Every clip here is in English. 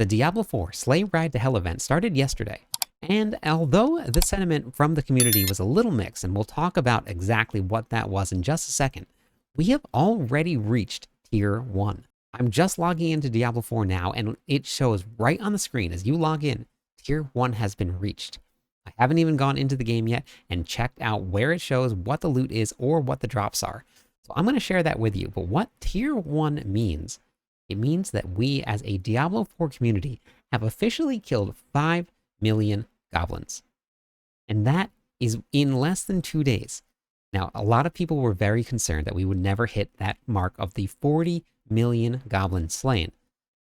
The Diablo 4 Sleigh Ride to Hell event started yesterday, and although the sentiment from the community was a little mixed, and we'll talk about exactly what that was in just a second, we have already reached Tier 1. I'm just logging into Diablo 4 now, and it shows right on the screen as you log in, Tier 1 has been reached. I haven't even gone into the game yet and checked out where it shows what the loot is or what the drops are. So I'm going to share that with you. But what Tier 1 means, it means that we as a Diablo 4 community have officially killed 5 million goblins. And that is in less than 2 days. Now, a lot of people were very concerned that we would never hit that mark of the 40 million goblins slain.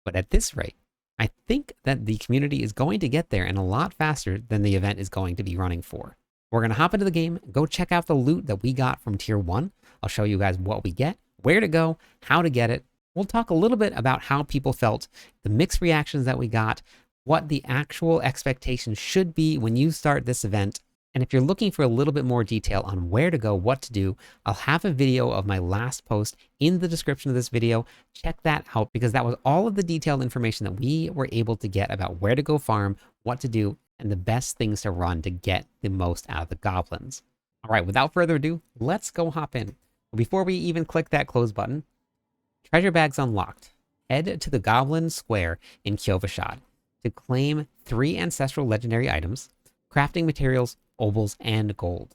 But at this rate, I think that the community is going to get there and a lot faster than the event is going to be running for. We're going to hop into the game, go check out the loot that we got from Tier 1. I'll show you guys what we get, where to go, how to get it. We'll talk a little bit about how people felt, the mixed reactions that we got, what the actual expectations should be when you start this event. And if you're looking for a little bit more detail on where to go, what to do, I'll have a video of my last post in the description of this video. Check that out because that was all of the detailed information that we were able to get about where to go farm, what to do, and the best things to run to get the most out of the goblins. All right, without further ado, let's go hop in. Before we even click that close button, treasure bags unlocked. Head to the Goblin Square in Kyovashad to claim 3 ancestral legendary items, crafting materials, obols, and gold.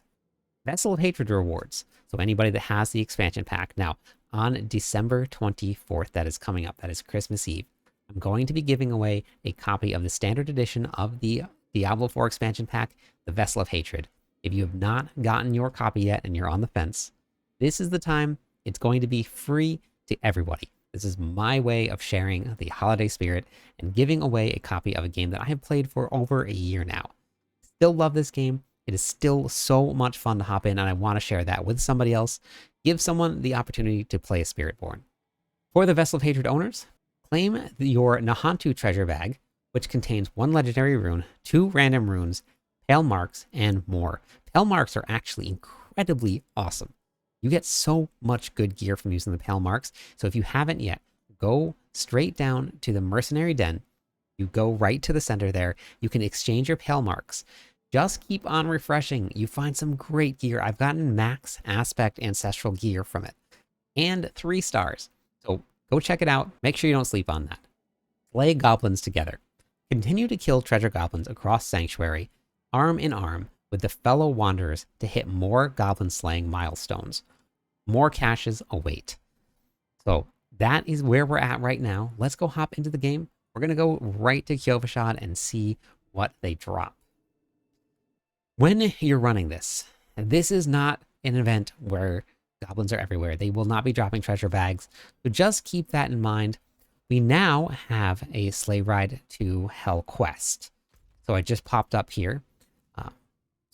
Vessel of Hatred rewards. So anybody that has the expansion pack. Now, on December 24th, that is coming up, that is Christmas Eve, I'm going to be giving away a copy of the standard edition of the Diablo 4 expansion pack, the Vessel of Hatred. If you have not gotten your copy yet and you're on the fence, this is the time. It's going to be free to everybody. This is my way of sharing the holiday spirit and giving away a copy of a game that I have played for over a year now. Still love this game. It is still so much fun to hop in, and I want to share that with somebody else. Give someone the opportunity to play a Spiritborn. For the Vessel of Hatred owners, claim your Nahantu treasure bag, which contains 1 legendary rune, 2 random runes, pale marks, and more. Pale marks are actually incredibly awesome. You get so much good gear from using the pale marks. So if you haven't yet, go straight down to the Mercenary Den. You go right to the center there. You can exchange your pale marks. Just keep on refreshing. You find some great gear. I've gotten max aspect ancestral gear from it. And 3 stars. So go check it out. Make sure you don't sleep on that. Slay goblins together. Continue to kill treasure goblins across Sanctuary, arm in arm with the fellow wanderers to hit more goblin slaying milestones. More caches await. So that is where we're at right now. Let's go hop into the game. We're going to go right to Kyovashad and see what they drop. When you're running this, this is not an event where goblins are everywhere. They will not be dropping treasure bags. So just keep that in mind. We now have a Sleigh Ride to Hell quest. So I just popped up here.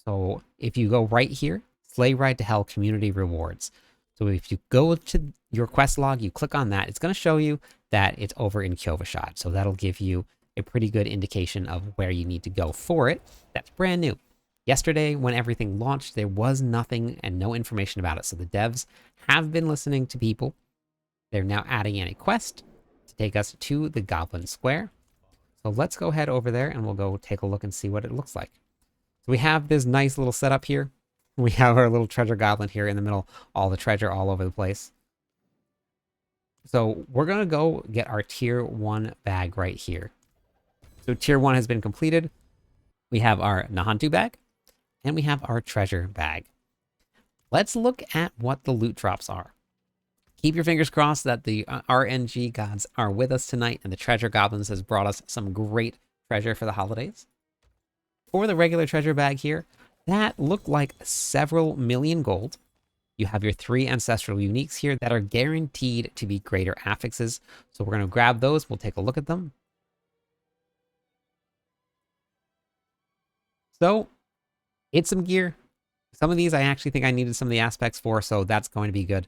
So if you go right here, Sleigh Ride to Hell community rewards. So if you go to your quest log, you click on that, it's going to show you that it's over in Kyovashad. So that'll give you a pretty good indication of where you need to go for it. That's brand new. Yesterday, when everything launched, there was nothing and no information about it. So the devs have been listening to people. They're now adding in a quest to take us to the Goblin Square. So let's go head over there and we'll go take a look and see what it looks like. So we have this nice little setup here. We have our little treasure goblin here in the middle, all the treasure all over the place. So we're going to go get our tier 1 bag right here. So tier 1 has been completed. We have our Nahantu bag and we have our treasure bag. Let's look at what the loot drops are. Keep your fingers crossed that the RNG gods are with us tonight and the treasure goblins has brought us some great treasure for the holidays. For the regular treasure bag here, that looked like several million gold. You have your 3 ancestral uniques here that are guaranteed to be greater affixes. So we're going to grab those. We'll take a look at them. So it's some gear. Some of these I actually think I needed some of the aspects for, so that's going to be good.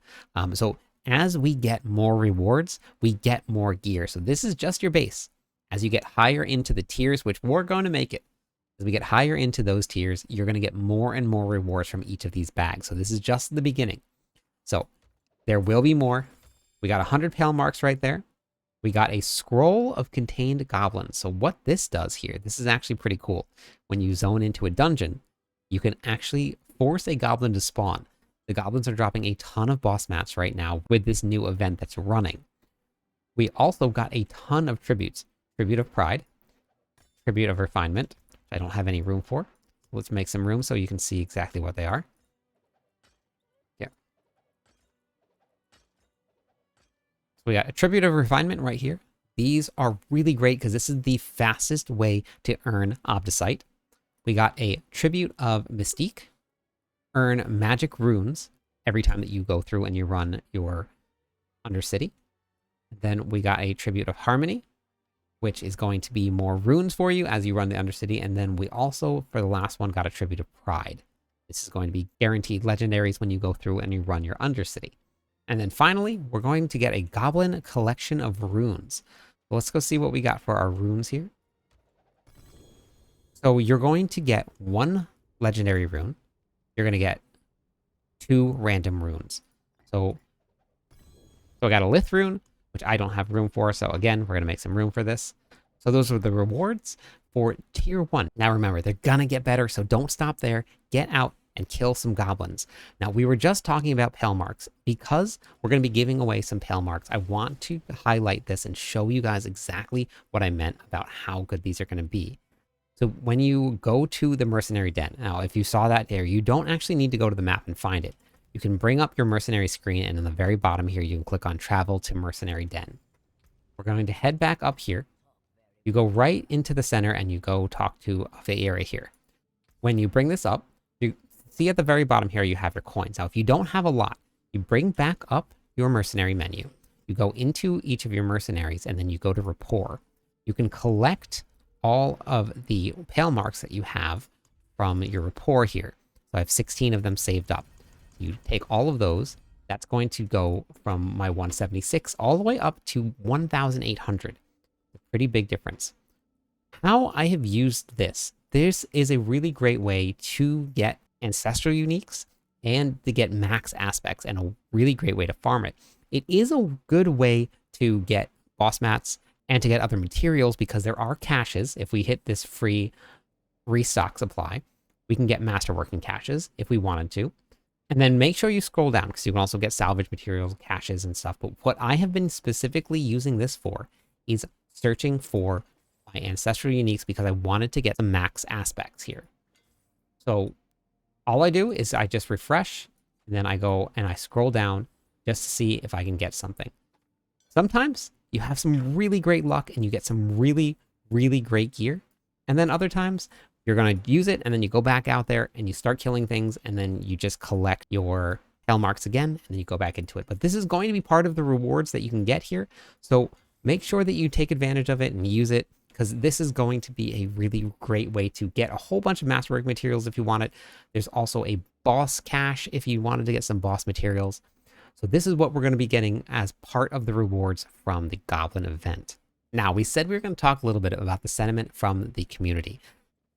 So as we get more rewards, we get more gear. So this is just your base. As you get higher into the tiers, which we're going to make it, as we get higher into those tiers, you're going to get more and more rewards from each of these bags. So this is just the beginning. So there will be more. We got 100 pale marks right there. We got a scroll of contained goblins. So what this does here, this is actually pretty cool. When you zone into a dungeon, you can actually force a goblin to spawn. The goblins are dropping a ton of boss mats right now with this new event that's running. We also got a ton of tributes. Tribute of Pride, Tribute of Refinement, which I don't have any room for. Let's make some room so you can see exactly what they are. Yeah. So we got a Tribute of Refinement right here. These are really great because this is the fastest way to earn Obdicite. We got a Tribute of Mystique. Earn magic runes every time that you go through and you run your Undercity. Then we got a Tribute of Harmony, which is going to be more runes for you as you run the Undercity. And then we also, for the last one, got a Tribute of Pride. This is going to be guaranteed legendaries when you go through and you run your Undercity. And then finally, we're going to get a Goblin collection of runes. So let's go see what we got for our runes here. So you're going to get 1 legendary rune. You're going to get 2 random runes. So I got a Lith rune, which I don't have room for. So again, we're going to make some room for this. So those are the rewards for tier 1. Now remember, they're going to get better. So don't stop there. Get out and kill some goblins. Now we were just talking about pale marks. Because we're going to be giving away some pale marks, I want to highlight this and show you guys exactly what I meant about how good these are going to be. So when you go to the mercenary den, now if you saw that there, you don't actually need to go to the map and find it. You can bring up your mercenary screen, and in the very bottom here, you can click on travel to mercenary den. We're going to head back up here. You go right into the center and you go talk to the area here. When you bring this up, you see at the very bottom here, you have your coins. Now, if you don't have a lot, you bring back up your mercenary menu. You go into each of your mercenaries and then you go to rapport. You can collect all of the pale marks that you have from your rapport here. So I have 16 of them saved up. You take all of those. That's going to go from my 176 all the way up to 1,800. A pretty big difference. How I have used this. This is a really great way to get ancestral uniques and to get max aspects, and a really great way to farm it. It is a good way to get boss mats and to get other materials, because there are caches. If we hit this free restock supply, we can get masterworking caches if we wanted to. And then make sure you scroll down, because you can also get salvage materials, caches, and stuff. But what I have been specifically using this for is searching for my ancestral uniques, because I wanted to get some max aspects here. So all I do is I just refresh, and then I go and I scroll down just to see if I can get something. Sometimes you have some really great luck and you get some really, really great gear. And then other times you're going to use it and then you go back out there and you start killing things, and then you just collect your pale marks again and then you go back into it. But this is going to be part of the rewards that you can get here. So make sure that you take advantage of it and use it, because this is going to be a really great way to get a whole bunch of masterwork materials if you want it. There's also a boss cache if you wanted to get some boss materials. So this is what we're going to be getting as part of the rewards from the Goblin event. Now, we said we were going to talk a little bit about the sentiment from the community.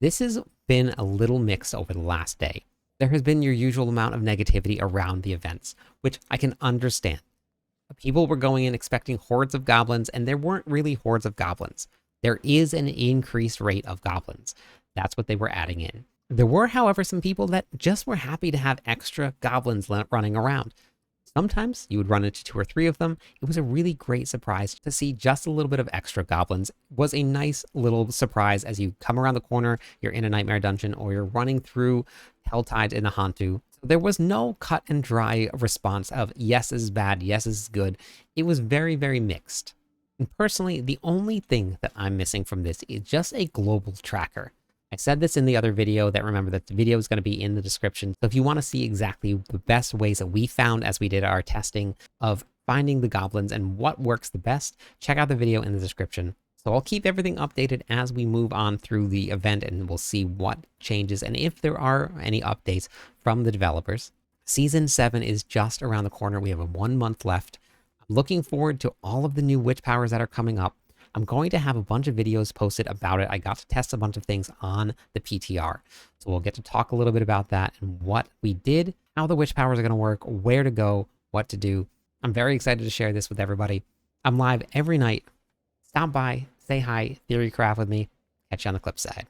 This has been a little mixed over the last day. There has been your usual amount of negativity around the events, which I can understand. People were going in expecting hordes of goblins, and there weren't really hordes of goblins. There is an increased rate of goblins. That's what they were adding in. There were, however, some people that just were happy to have extra goblins running around. Sometimes you would run into 2 or 3 of them. It was a really great surprise to see just a little bit of extra goblins. It was a nice little surprise as you come around the corner, you're in a nightmare dungeon, or you're running through Helltide in a Hantu. So there was no cut and dry response of yes, this is bad, yes, this is good. It was very, very mixed. And personally, the only thing that I'm missing from this is just a global tracker. I said this in the other video, that remember that the video is going to be in the description. So if you want to see exactly the best ways that we found as we did our testing of finding the goblins and what works the best, check out the video in the description. So I'll keep everything updated as we move on through the event, and we'll see what changes and if there are any updates from the developers. Season 7 is just around the corner. We have 1 month left. I'm looking forward to all of the new witch powers that are coming up. I'm going to have a bunch of videos posted about it. I got to test a bunch of things on the PTR. So we'll get to talk a little bit about that and what we did, how the witch powers are going to work, where to go, what to do. I'm very excited to share this with everybody. I'm live every night Stop by, say hi, theorycraft with me. Catch you on the clip side.